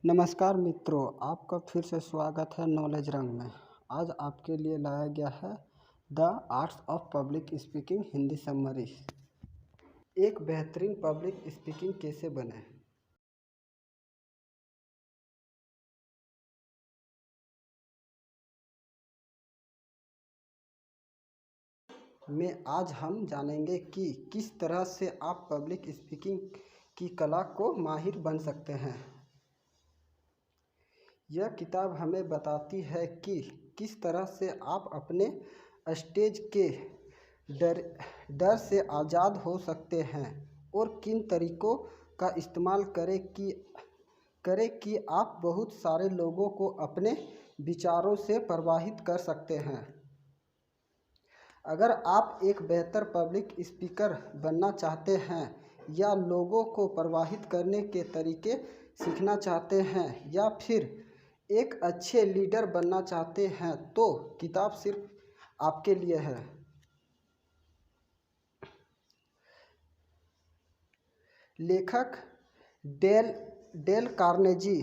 नमस्कार मित्रों, आपका फिर से स्वागत है नॉलेज रंग में। आज आपके लिए लाया गया है the arts of public speaking Hindi summary. एक बेहतरीन पब्लिक स्पीकिंग कैसे बने। आज हम जानेंगे कि किस तरह से आप पब्लिक स्पीकिंग की कला को माहिर बन सकते हैं। यह किताब हमें बताती है कि किस तरह से आप अपने स्टेज के डर से आज़ाद हो सकते हैं और किन तरीक़ों का इस्तेमाल करें कि आप बहुत सारे लोगों को अपने विचारों से प्रभावित कर सकते हैं। अगर आप एक बेहतर पब्लिक स्पीकर बनना चाहते हैं या लोगों को प्रभावित करने के तरीके सीखना चाहते हैं या फिर एक अच्छे लीडर बनना चाहते हैं तो किताब सिर्फ आपके लिए है। लेखक डेल कार्नेगी।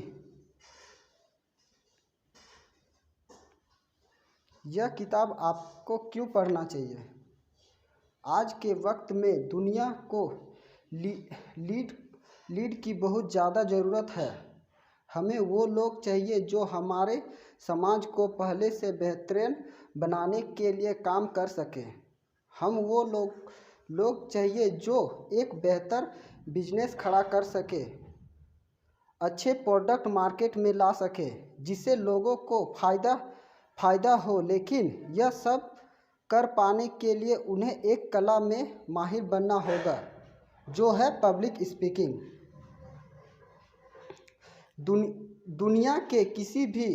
यह किताब आपको क्यों पढ़ना चाहिए। आज के वक्त में दुनिया को लीड की बहुत ज़्यादा ज़रूरत है। हमें वो लोग चाहिए जो हमारे समाज को पहले से बेहतरीन बनाने के लिए काम कर सकें। हम वो लोग चाहिए जो एक बेहतर बिजनेस खड़ा कर सके, अच्छे प्रोडक्ट मार्केट में ला सके जिससे लोगों को फ़ायदा हो। लेकिन यह सब कर पाने के लिए उन्हें एक कला में माहिर बनना होगा जो है पब्लिक स्पीकिंग। दुनिया के किसी भी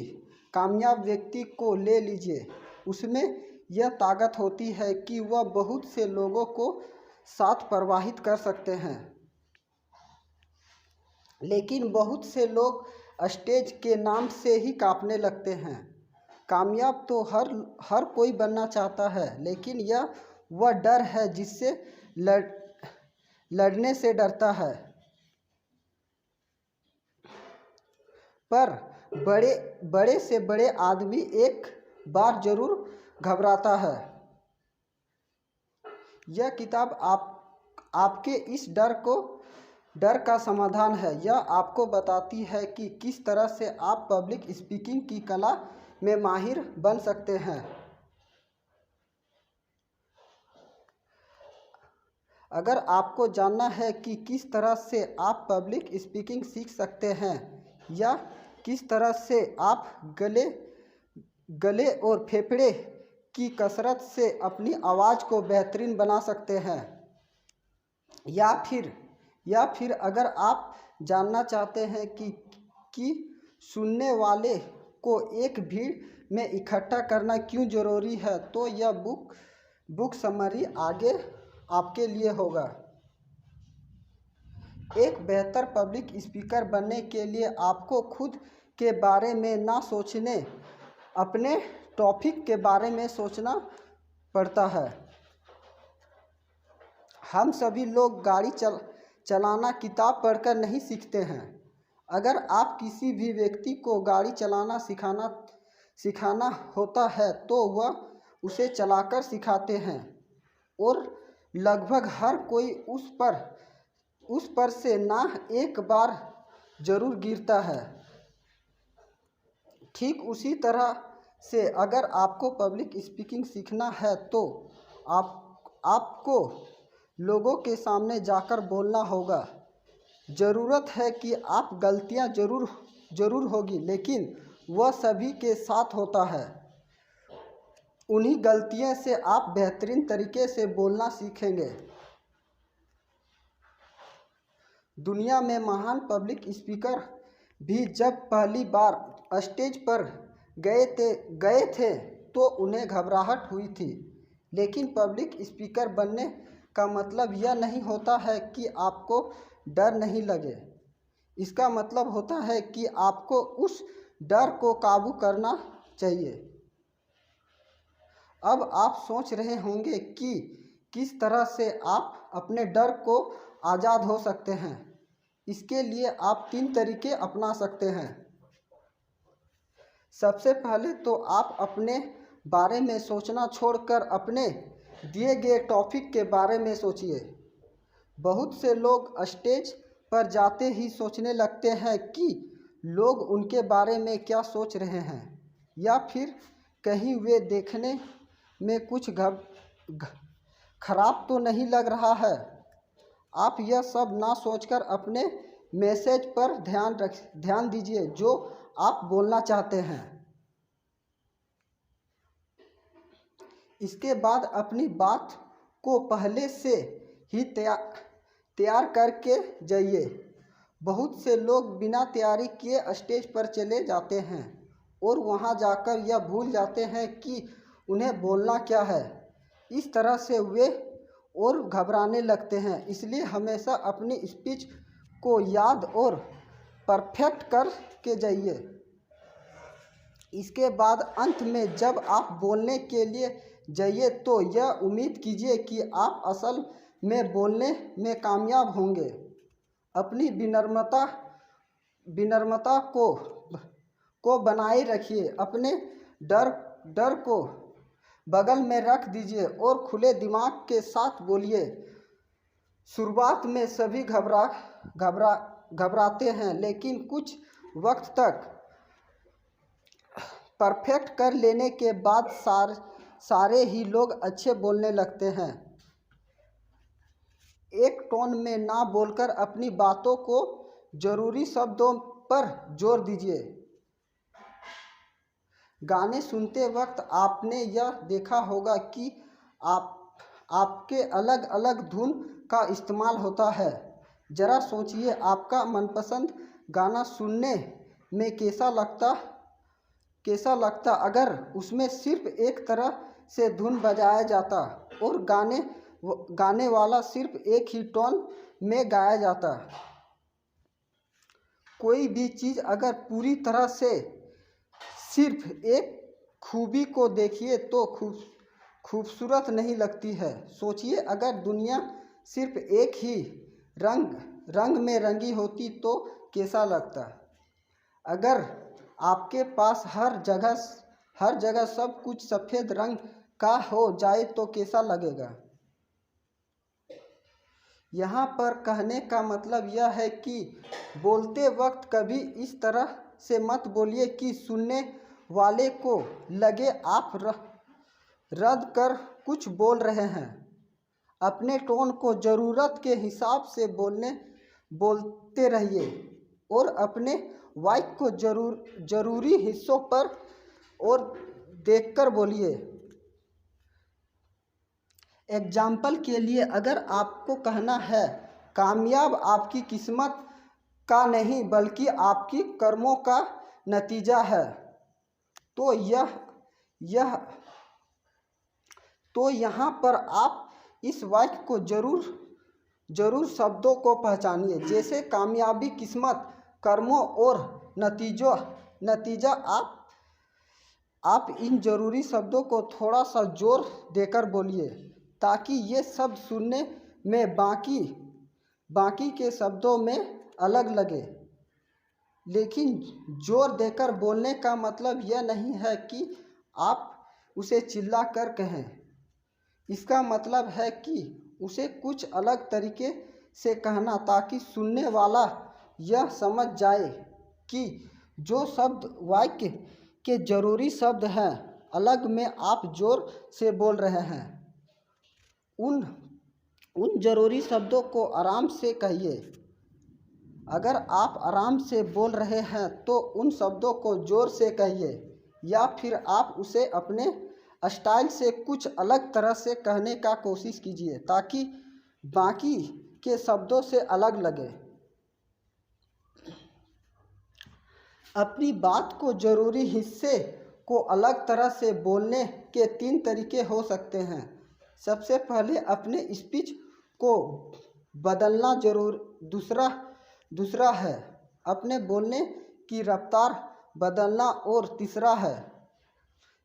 कामयाब व्यक्ति को ले लीजिए, उसमें यह ताकत होती है कि वह बहुत से लोगों को साथ प्रभावित कर सकते हैं। लेकिन बहुत से लोग स्टेज के नाम से ही कांपने लगते हैं। कामयाब तो हर कोई बनना चाहता है, लेकिन यह वह डर है जिससे लड़ने से डरता है। पर बड़े से बड़े आदमी एक बार जरूर घबराता है। यह किताब आपके इस डर का समाधान है। यह आपको बताती है कि किस तरह से आप पब्लिक स्पीकिंग की कला में माहिर बन सकते हैं। अगर आपको जानना है कि किस तरह से आप पब्लिक स्पीकिंग सीख सकते हैं या किस तरह से आप गले और फेफड़े की कसरत से अपनी आवाज़ को बेहतरीन बना सकते हैं, या फिर अगर आप जानना चाहते हैं कि सुनने वाले को एक भीड़ में इकट्ठा करना क्यों ज़रूरी है, तो यह बुक समरी आगे आपके लिए होगा। एक बेहतर पब्लिक स्पीकर बनने के लिए आपको खुद के बारे में ना सोचने अपने टॉपिक के बारे में सोचना पड़ता है। हम सभी लोग गाड़ी चलाना किताब पढ़कर नहीं सीखते हैं। अगर आप किसी भी व्यक्ति को गाड़ी चलाना सिखाना होता है तो वह उसे चलाकर सिखाते हैं और लगभग हर कोई उस पर से ना एक बार ज़रूर गिरता है। ठीक उसी तरह से अगर आपको पब्लिक स्पीकिंग सीखना है तो आपको लोगों के सामने जाकर बोलना होगा। ज़रूरत है कि आप गलतियां ज़रूर होगी, लेकिन वह सभी के साथ होता है। उन्हीं गलतियों से आप बेहतरीन तरीके से बोलना सीखेंगे। दुनिया में महान पब्लिक स्पीकर भी जब पहली बार स्टेज पर गए थे तो उन्हें घबराहट हुई थी। लेकिन पब्लिक स्पीकर बनने का मतलब यह नहीं होता है कि आपको डर नहीं लगे। इसका मतलब होता है कि आपको उस डर को काबू करना चाहिए। अब आप सोच रहे होंगे कि किस तरह से आप अपने डर को आज़ाद हो सकते हैं। इसके लिए आप 3 तरीके अपना सकते हैं। सबसे पहले तो आप अपने बारे में सोचना छोड़कर अपने दिए गए टॉपिक के बारे में सोचिए। बहुत से लोग स्टेज पर जाते ही सोचने लगते हैं कि लोग उनके बारे में क्या सोच रहे हैं, या फिर कहीं वे देखने में कुछ खराब तो नहीं लग रहा है। आप यह सब ना सोचकर अपने मैसेज पर ध्यान दीजिए जो आप बोलना चाहते हैं। इसके बाद अपनी बात को पहले से ही तैयार करके जाइए। बहुत से लोग बिना तैयारी किए स्टेज पर चले जाते हैं और वहां जाकर यह भूल जाते हैं कि उन्हें बोलना क्या है। इस तरह से वे और घबराने लगते हैं। इसलिए हमेशा अपनी स्पीच को याद और परफेक्ट करके जाइए। इसके बाद अंत में जब आप बोलने के लिए जाइए तो यह उम्मीद कीजिए कि आप असल में बोलने में कामयाब होंगे। अपनी विनम्रता को बनाए रखिए। अपने डर को बगल में रख दीजिए और खुले दिमाग के साथ बोलिए। शुरुआत में सभी घबराते हैं, लेकिन कुछ वक्त तक परफेक्ट कर लेने के बाद सारे ही लोग अच्छे बोलने लगते हैं। एक टोन में ना बोलकर अपनी बातों को जरूरी शब्दों पर जोर दीजिए। गाने सुनते वक्त आपने यह देखा होगा कि आपके अलग अलग धुन का इस्तेमाल होता है। ज़रा सोचिए, आपका मनपसंद गाना सुनने में कैसा लगता अगर उसमें सिर्फ एक तरह से धुन बजाया जाता और गाने वाला सिर्फ एक ही टोन में गाया जाता। कोई भी चीज़ अगर पूरी तरह से सिर्फ एक खूबी को देखिए तो खूबसूरत नहीं लगती है। सोचिए, अगर दुनिया सिर्फ एक ही रंग में रंगी होती तो कैसा लगता। अगर आपके पास हर जगह सब कुछ सफ़ेद रंग का हो जाए तो कैसा लगेगा। यहाँ पर कहने का मतलब यह है कि बोलते वक्त कभी इस तरह से मत बोलिए कि सुनने वाले को लगे आप रद्द कर कुछ बोल रहे हैं। अपने टोन को ज़रूरत के हिसाब से बोलते रहिए और अपने वाक्य को जरूरी हिस्सों पर और देखकर बोलिए। एग्जाम्पल के लिए, अगर आपको कहना है कामयाब आपकी किस्मत का नहीं बल्कि आपकी कर्मों का नतीजा है, तो यहाँ पर आप इस वाक्य को जरूर शब्दों को पहचानिए, जैसे कामयाबी, किस्मत, कर्मों और नतीजा। आप इन जरूरी शब्दों को थोड़ा सा जोर देकर बोलिए ताकि ये शब्द सुनने में बाकी के शब्दों में अलग लगे। लेकिन जोर देकर बोलने का मतलब यह नहीं है कि आप उसे चिल्ला कर कहें। इसका मतलब है कि उसे कुछ अलग तरीके से कहना ताकि सुनने वाला यह समझ जाए कि जो शब्द वाक्य के जरूरी शब्द हैं अलग में आप जोर से बोल रहे हैं। उन जरूरी शब्दों को आराम से कहिए। अगर आप आराम से बोल रहे हैं तो उन शब्दों को जोर से कहिए, या फिर आप उसे अपने स्टाइल से कुछ अलग तरह से कहने का कोशिश कीजिए ताकि बाकी के शब्दों से अलग लगे। अपनी बात को जरूरी हिस्से को अलग तरह से बोलने के 3 तरीके हो सकते हैं। सबसे पहले अपने स्पीच को बदलना दूसरा है अपने बोलने की रफ्तार बदलना, और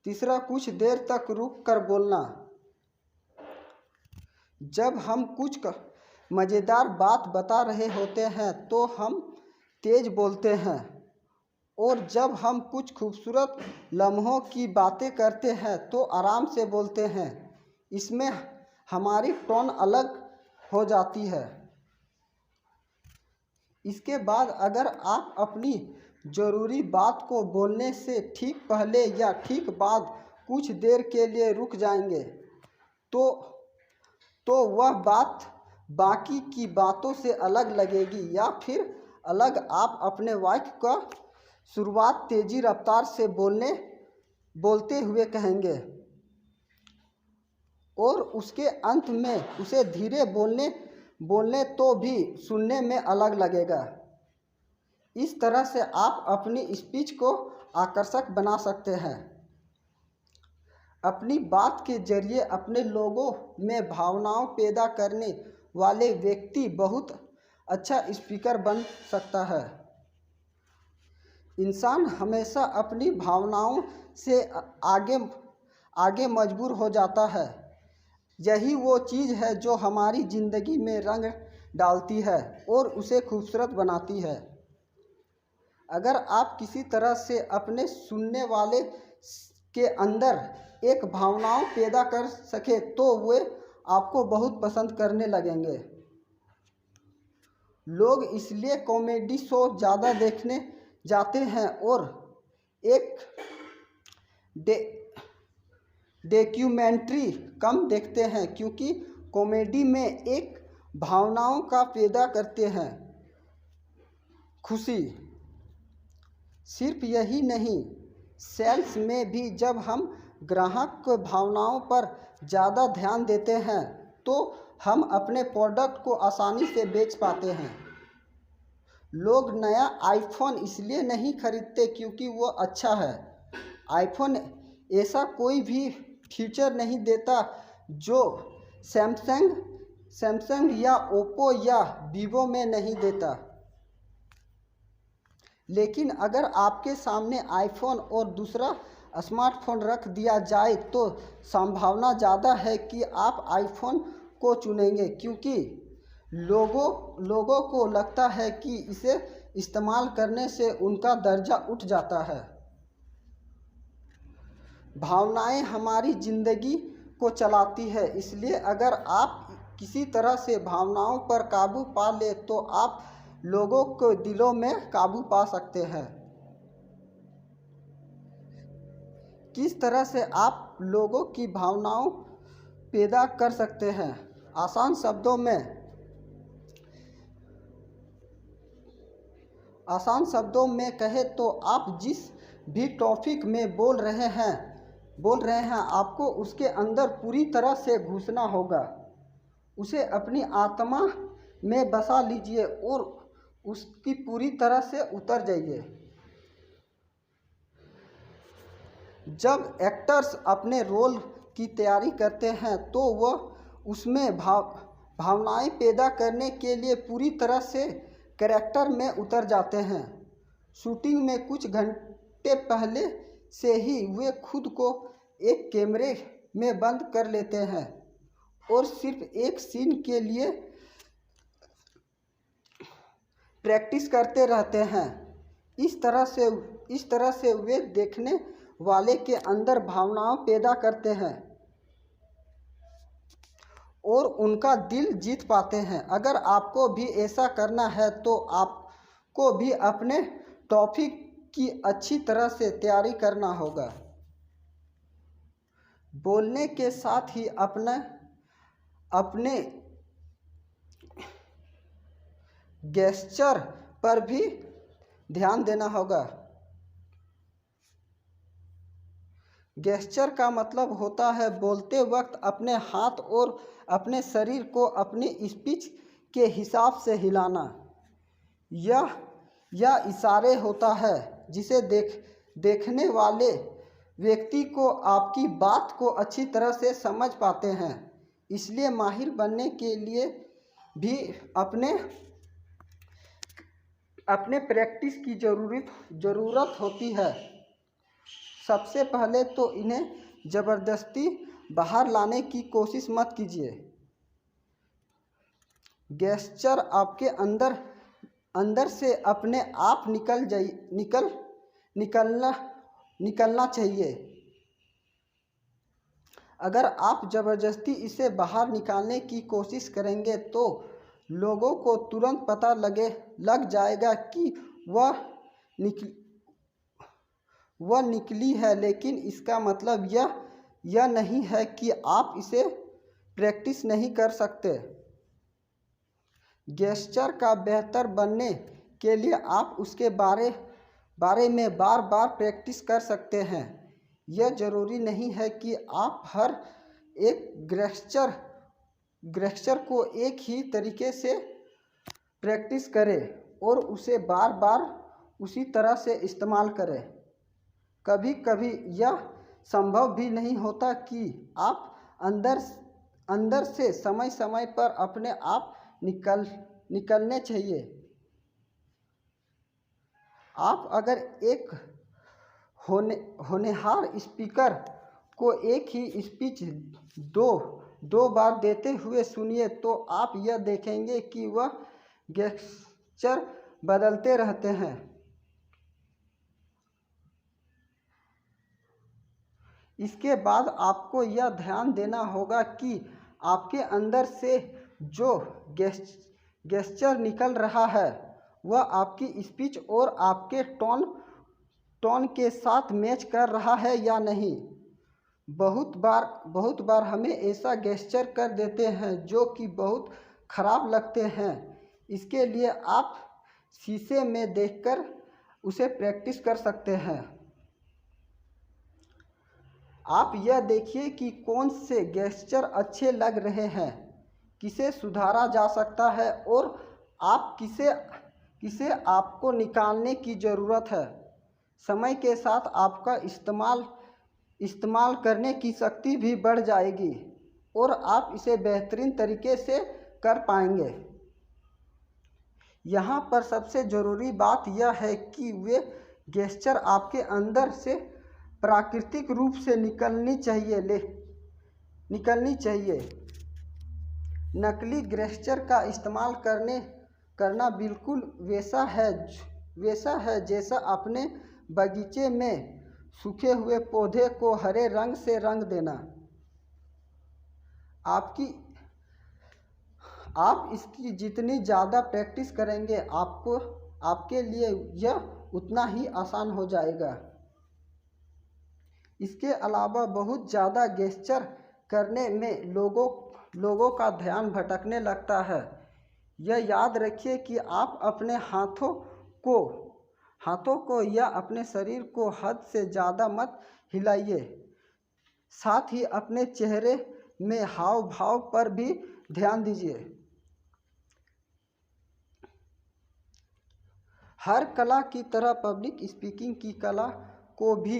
तीसरा कुछ देर तक रुक कर बोलना। जब हम कुछ मज़ेदार बात बता रहे होते हैं तो हम तेज़ बोलते हैं, और जब हम कुछ खूबसूरत लम्हों की बातें करते हैं तो आराम से बोलते हैं। इसमें हमारी टोन अलग हो जाती है। इसके बाद अगर आप अपनी ज़रूरी बात को बोलने से ठीक पहले या ठीक बाद कुछ देर के लिए रुक जाएंगे तो वह बात बाकी की बातों से अलग लगेगी, या फिर अलग आप अपने वाक्य का शुरुआत तेज़ी रफ्तार से बोलते हुए कहेंगे और उसके अंत में उसे धीरे बोलने तो भी सुनने में अलग लगेगा। इस तरह से आप अपनी स्पीच को आकर्षक बना सकते हैं। अपनी बात के जरिए अपने लोगों में भावनाओं पैदा करने वाले व्यक्ति बहुत अच्छा स्पीकर बन सकता है। इंसान हमेशा अपनी भावनाओं से आगे मजबूर हो जाता है। यही वो चीज़ है जो हमारी ज़िंदगी में रंग डालती है और उसे खूबसूरत बनाती है। अगर आप किसी तरह से अपने सुनने वाले के अंदर एक भावनाओं पैदा कर सके तो वे आपको बहुत पसंद करने लगेंगे। लोग इसलिए कॉमेडी शो ज़्यादा देखने जाते हैं और एक डॉक्यूमेंट्री कम देखते हैं, क्योंकि कॉमेडी में एक भावनाओं का पैदा करते हैं खुशी। सिर्फ यही नहीं, सेल्स में भी जब हम ग्राहक को भावनाओं पर ज़्यादा ध्यान देते हैं तो हम अपने प्रोडक्ट को आसानी से बेच पाते हैं। लोग नया आईफोन इसलिए नहीं खरीदते क्योंकि वो अच्छा है। आईफोन ऐसा कोई भी फीचर नहीं देता जो सैमसंग या ओप्पो या वीवो में नहीं देता। लेकिन अगर आपके सामने आईफोन और दूसरा स्मार्टफोन रख दिया जाए तो संभावना ज़्यादा है कि आप आईफोन को चुनेंगे, क्योंकि लोगों को लगता है कि इसे इस्तेमाल करने से उनका दर्जा उठ जाता है। भावनाएं हमारी ज़िंदगी को चलाती है, इसलिए अगर आप किसी तरह से भावनाओं पर काबू पा ले तो आप लोगों के दिलों में काबू पा सकते हैं। किस तरह से आप लोगों की भावनाओं पैदा कर सकते हैं? आसान शब्दों में कहे तो आप जिस भी टॉपिक में बोल रहे हैं आपको उसके अंदर पूरी तरह से घुसना होगा। उसे अपनी आत्मा में बसा लीजिए और उसकी पूरी तरह से उतर जाइए। जब एक्टर्स अपने रोल की तैयारी करते हैं तो वह उसमें भावनाएं पैदा करने के लिए पूरी तरह से कैरेक्टर में उतर जाते हैं। शूटिंग में कुछ घंटे पहले से ही वे खुद को एक कैमरे में बंद कर लेते हैं और सिर्फ एक सीन के लिए प्रैक्टिस करते रहते हैं। इस तरह से वे देखने वाले के अंदर भावनाओं पैदा करते हैं और उनका दिल जीत पाते हैं। अगर आपको भी ऐसा करना है तो आपको भी अपने टॉपिक की अच्छी तरह से तैयारी करना होगा। बोलने के साथ ही अपने गेस्चर पर भी ध्यान देना होगा। गेस्चर का मतलब होता है बोलते वक्त अपने हाथ और अपने शरीर को अपनी स्पीच के हिसाब से हिलाना। यह इशारे होता है जिसे देखने वाले व्यक्ति को आपकी बात को अच्छी तरह से समझ पाते हैं। इसलिए माहिर बनने के लिए भी अपने प्रैक्टिस की ज़रूरत होती है। सबसे पहले तो इन्हें ज़बरदस्ती बाहर लाने की कोशिश मत कीजिए। गेस्चर आपके अंदर से अपने आप निकलना चाहिए। अगर आप ज़बरदस्ती इसे बाहर निकालने की कोशिश करेंगे तो लोगों को तुरंत पता लग जाएगा कि वह निकली है, लेकिन इसका मतलब यह नहीं है कि आप इसे प्रैक्टिस नहीं कर सकते। गेस्चर का बेहतर बनने के लिए आप उसके बारे में बार बार प्रैक्टिस कर सकते हैं। यह ज़रूरी नहीं है कि आप हर एक गेस्चर को एक ही तरीके से प्रैक्टिस करें और उसे बार बार उसी तरह से इस्तेमाल करें। कभी कभी यह संभव भी नहीं होता कि आप अंदर से समय समय पर अपने आप निकलने चाहिए। आप अगर एक होनहार स्पीकर को एक ही स्पीच दो बार देते हुए सुनिए तो आप यह देखेंगे कि वह गेस्चर बदलते रहते हैं। इसके बाद आपको यह ध्यान देना होगा कि आपके अंदर से जो गेस्चर निकल रहा है वह आपकी स्पीच और आपके टोन के साथ मैच कर रहा है या नहीं। बहुत बार हमें ऐसा गेस्चर कर देते हैं जो कि बहुत खराब लगते हैं। इसके लिए आप शीशे में देखकर उसे प्रैक्टिस कर सकते हैं। आप यह देखिए कि कौन से गेस्चर अच्छे लग रहे हैं, किसे सुधारा जा सकता है और किसे आपको निकालने की ज़रूरत है। समय के साथ आपका इस्तेमाल करने की शक्ति भी बढ़ जाएगी और आप इसे बेहतरीन तरीके से कर पाएंगे। यहाँ पर सबसे ज़रूरी बात यह है कि वे गेस्चर आपके अंदर से प्राकृतिक रूप से निकलनी चाहिए। नकली गेस्चर का इस्तेमाल करना बिल्कुल वैसा है जैसा अपने बगीचे में सूखे हुए पौधे को हरे रंग से रंग देना। आप इसकी जितनी ज़्यादा प्रैक्टिस करेंगे आपके लिए यह उतना ही आसान हो जाएगा। इसके अलावा बहुत ज़्यादा गेस्चर करने में लोगों का ध्यान भटकने लगता है। यह याद रखिए कि आप अपने हाथों को या अपने शरीर को हद से ज़्यादा मत हिलाइए। साथ ही अपने चेहरे में हाव भाव पर भी ध्यान दीजिए। हर कला की तरह पब्लिक स्पीकिंग की कला को भी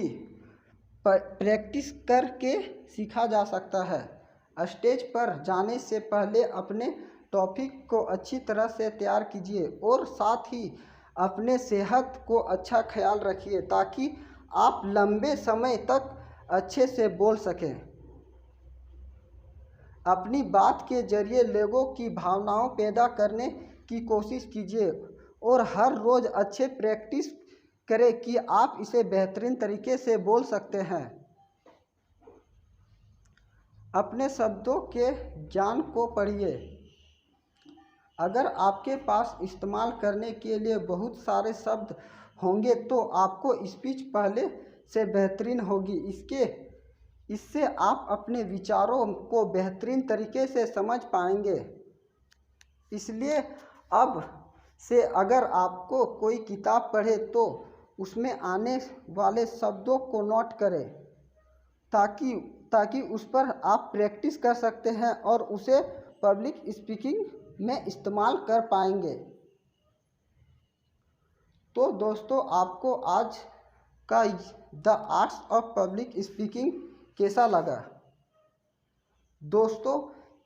प्रैक्टिस करके सीखा जा सकता है। स्टेज पर जाने से पहले अपने टॉपिक को अच्छी तरह से तैयार कीजिए और साथ ही अपने सेहत को अच्छा ख्याल रखिए ताकि आप लंबे समय तक अच्छे से बोल सकें। अपनी बात के जरिए लोगों की भावनाओं पैदा करने की कोशिश कीजिए और हर रोज़ अच्छे प्रैक्टिस करें कि आप इसे बेहतरीन तरीके से बोल सकते हैं। अपने शब्दों के ज्ञान को पढ़िए। अगर आपके पास इस्तेमाल करने के लिए बहुत सारे शब्द होंगे तो आपको स्पीच पहले से बेहतरीन होगी। इससे आप अपने विचारों को बेहतरीन तरीके से समझ पाएंगे। इसलिए अब से अगर आपको कोई किताब पढ़े तो उसमें आने वाले शब्दों को नोट करें ताकि उस पर आप प्रैक्टिस कर सकते हैं और उसे पब्लिक स्पीकिंग में इस्तेमाल कर पाएंगे। तो दोस्तों, आपको आज का the arts of public speaking कैसा लगा? दोस्तों,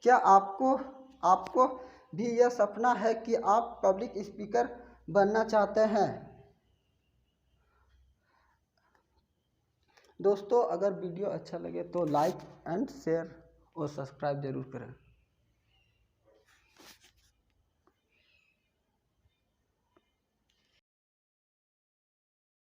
क्या आपको भी यह सपना है कि आप पब्लिक स्पीकर बनना चाहते हैं? दोस्तों, अगर वीडियो अच्छा लगे तो लाइक एंड शेयर और सब्सक्राइब ज़रूर करें।